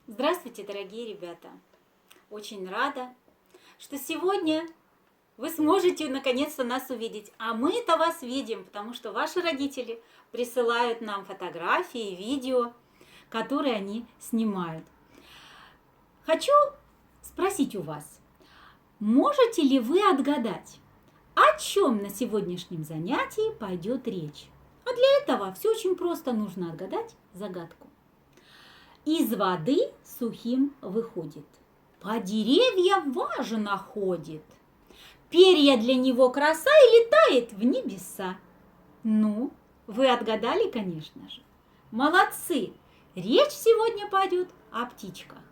Здравствуйте, дорогие ребята! Очень рада, что сегодня вы сможете наконец-то нас увидеть. А мы-то вас видим, потому что ваши родители присылают нам фотографии, видео, которые они снимают. Хочу спросить у вас, можете ли вы отгадать, о чем на сегодняшнем занятии пойдет речь? А для этого все очень просто, нужно отгадать загадку. Из воды сухим выходит, по деревьям важно ходит, перья для него краса и летает в небеса. Ну, вы отгадали, конечно же. Молодцы! Речь сегодня пойдет о птичках.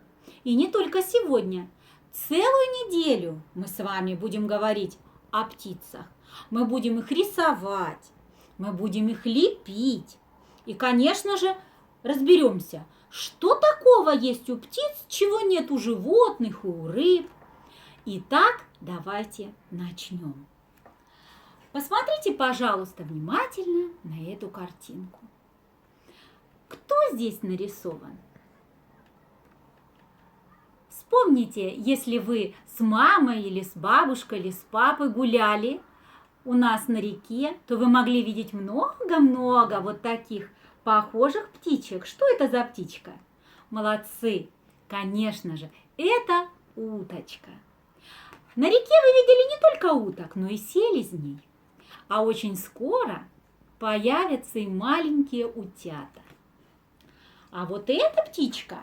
И не только сегодня. Целую неделю мы с вами будем говорить о птицах. Мы будем их рисовать, мы будем их лепить. И, конечно же, разберемся, что такого есть у птиц, чего нет у животных и у рыб. Итак, давайте начнем. Посмотрите, пожалуйста, внимательно на эту картинку. Кто здесь нарисован? Вспомните, если вы с мамой или с бабушкой или с папой гуляли у нас на реке, то вы могли видеть много-много вот таких похожих птичек. Что это за птичка? Молодцы! Конечно же, это уточка. На реке вы видели не только уток, но и селезней. А очень скоро появятся и маленькие утята. А вот эта птичка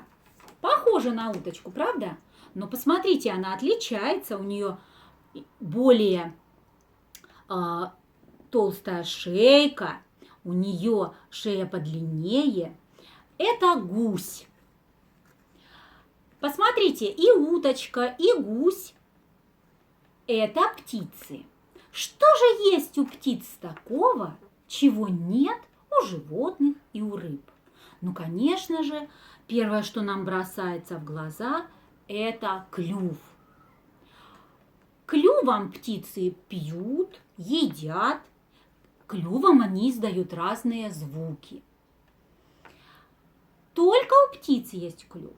похожа на уточку, правда? Но посмотрите, она отличается, у нее более толстая шейка, у нее шея подлиннее. Это гусь. Посмотрите, и уточка, и гусь – это птицы. Что же есть у птиц такого, чего нет у животных и у рыб? Ну, конечно же, первое, что нам бросается в глаза – это клюв. Клювом птицы пьют, едят. Клювом они издают разные звуки. Только у птиц есть клюв.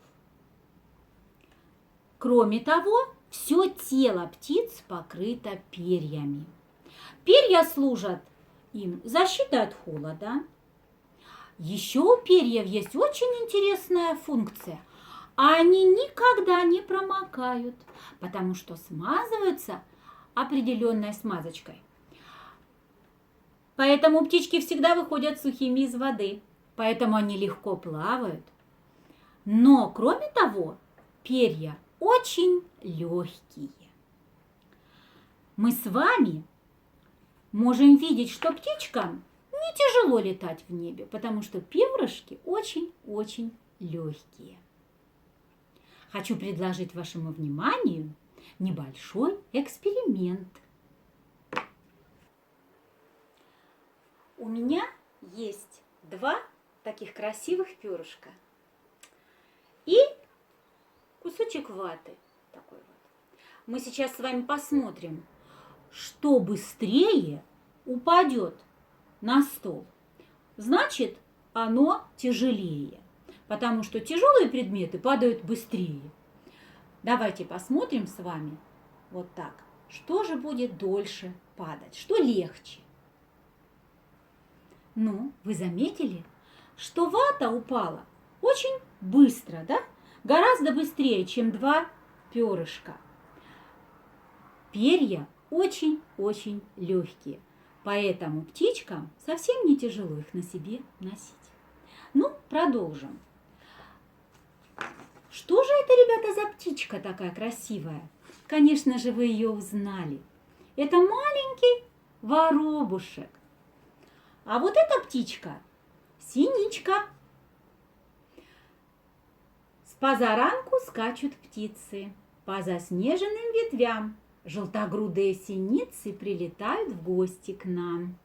Кроме того, все тело птиц покрыто перьями. Перья служат им защитой от холода. Еще у перьев есть очень интересная функция. Они никогда не промокают, потому что смазываются определенной смазочкой. Поэтому птички всегда выходят сухими из воды, поэтому они легко плавают. Но, кроме того, перья очень легкие. Мы с вами можем видеть, что птичкам не тяжело летать в небе, потому что перышки очень-очень легкие. Хочу предложить вашему вниманию небольшой эксперимент. У меня есть два таких красивых перышка и кусочек ваты такой вот. Мы сейчас с вами посмотрим, что быстрее упадет на стол. Значит, оно тяжелее, потому что тяжелые предметы падают быстрее. Давайте посмотрим с вами вот так. Что же будет дольше падать? Что легче? Ну, вы заметили, что вата упала очень быстро, да? Гораздо быстрее, чем два перышка. Перья очень-очень легкие, поэтому птичкам совсем не тяжело их на себе носить. Ну, продолжим. Что же это, ребята, за птичка такая красивая? Конечно же, вы ее узнали. Это маленький воробушек. А вот эта птичка – синичка. С позаранку скачут птицы по заснеженным ветвям. Желтогрудые синицы прилетают в гости к нам.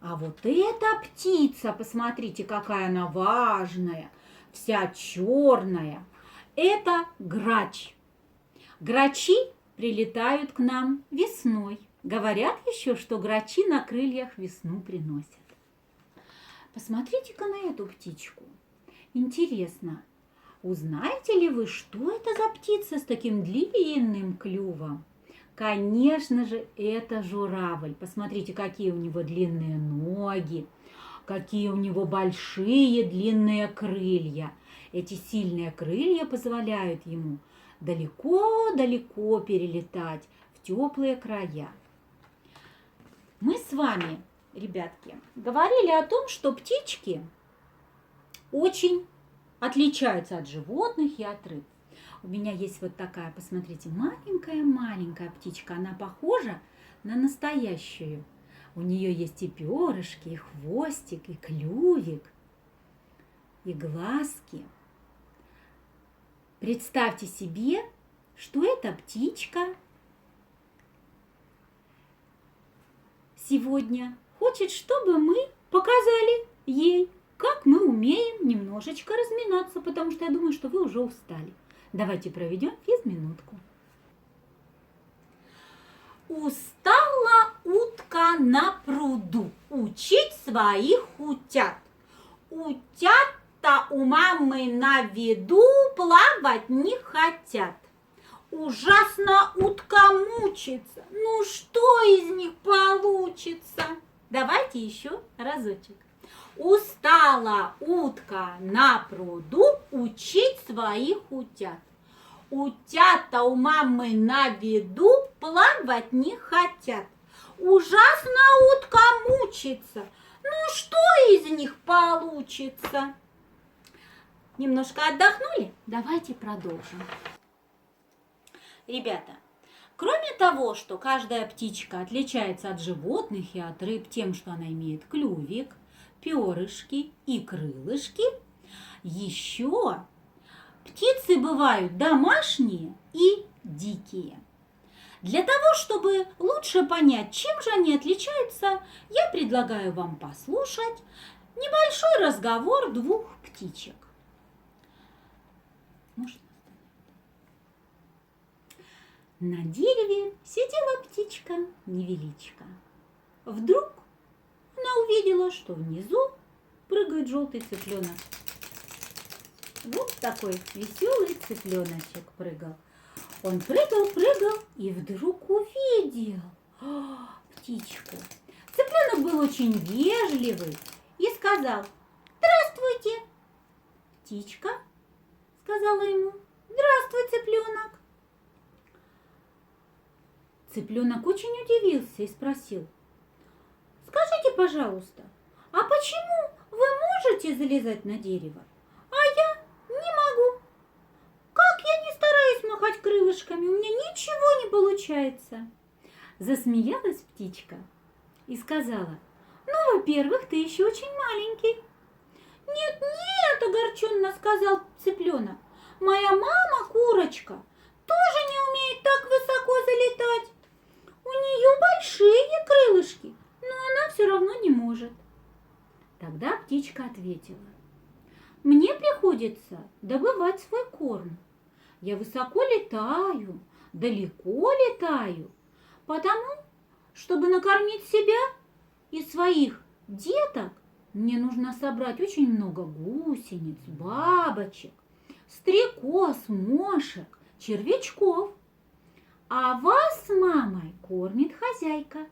А вот эта птица, посмотрите, какая она важная, вся черная. Это грач. Грачи прилетают к нам весной. Говорят еще, что грачи на крыльях весну приносят. Посмотрите-ка на эту птичку. Интересно, узнаете ли вы, что это за птица с таким длинным клювом? Конечно же, это журавль. Посмотрите, какие у него длинные ноги, какие у него большие длинные крылья. Эти сильные крылья позволяют ему далеко-далеко перелетать в теплые края. Мы с вами, ребятки, говорили о том, что птички очень отличаются от животных и от рыб. У меня есть вот такая, посмотрите, маленькая-маленькая птичка. Она похожа на настоящую. У нее есть и перышки, и хвостик, и клювик, и глазки. Представьте себе, что эта птичка сегодня хочет, чтобы мы показали ей, как мы умеем немножечко разминаться, потому что я думаю, что вы уже устали. Давайте проведем физминутку. Устала утка на пруду учить своих утят. Утята у мамы на виду плавать не хотят. Ужасно утка мучится. Ну что из них получится? Давайте еще разочек. Устала утка на пруду учить своих утят. Утята у мамы на виду плавать не хотят. Ужасно утка мучится. Ну что из них получится? Немножко отдохнули? Давайте продолжим. Ребята, кроме того, что каждая птичка отличается от животных и от рыб тем, что она имеет клювик, перышки и крылышки, еще птицы бывают домашние и дикие. Для того, чтобы лучше понять, чем же они отличаются, я предлагаю вам послушать небольшой разговор двух птичек. На дереве сидела птичка-невеличка. Вдруг она увидела, что внизу прыгает желтый цыпленок. Вот такой веселый цыпленочек прыгал. Он прыгал и вдруг увидел птичку. Цыпленок был очень вежливый и сказал: «Здравствуйте!» Птичка сказала ему: «Здравствуй, цыпленок!» Цыпленок очень удивился и спросил: «Скажите, пожалуйста, а почему вы можете залезать на дерево, а я не могу? Как я не стараюсь махать крылышками, у меня ничего не получается?» Засмеялась птичка и сказала: «Ну, во-первых, ты еще очень маленький». «Нет, нет», огорченно сказал цыпленок, «моя мама, курочка, тоже не умеет так высоко залетать. У нее большие крылышки, но она все равно не может». Тогда птичка ответила: «Мне приходится добывать свой корм. Я высоко летаю, далеко летаю, потому, чтобы накормить себя и своих деток, мне нужно собрать очень много гусениц, бабочек, стрекоз, мошек, червячков. А вас с мамой кормит хозяйка,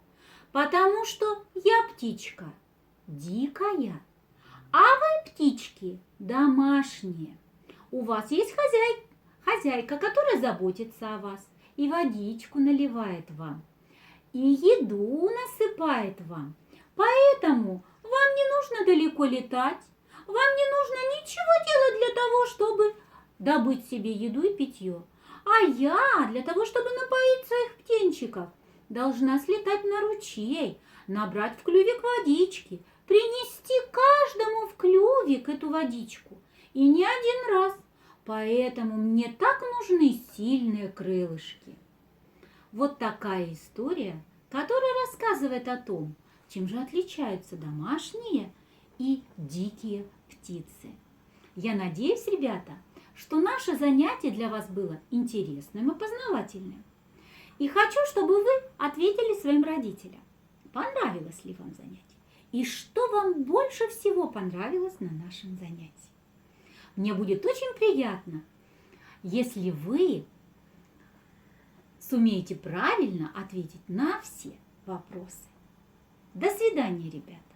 потому что я птичка дикая, а вы, птички, домашние. У вас есть хозяйка, которая заботится о вас и водичку наливает вам, и еду насыпает вам. Поэтому вам не нужно далеко летать, вам не нужно ничего делать для того, чтобы добыть себе еду и питье. А я для того, чтобы напоить своих птенчиков, должна слетать на ручей, набрать в клювик водички, принести каждому в клювик эту водичку. И не один раз. Поэтому мне так нужны сильные крылышки». Вот такая история, которая рассказывает о том, чем же отличаются домашние и дикие птицы. Я надеюсь, ребята, что наше занятие для вас было интересным и познавательным. И хочу, чтобы вы ответили своим родителям, понравилось ли вам занятие и что вам больше всего понравилось на нашем занятии. Мне будет очень приятно, если вы сумеете правильно ответить на все вопросы. До свидания, ребята!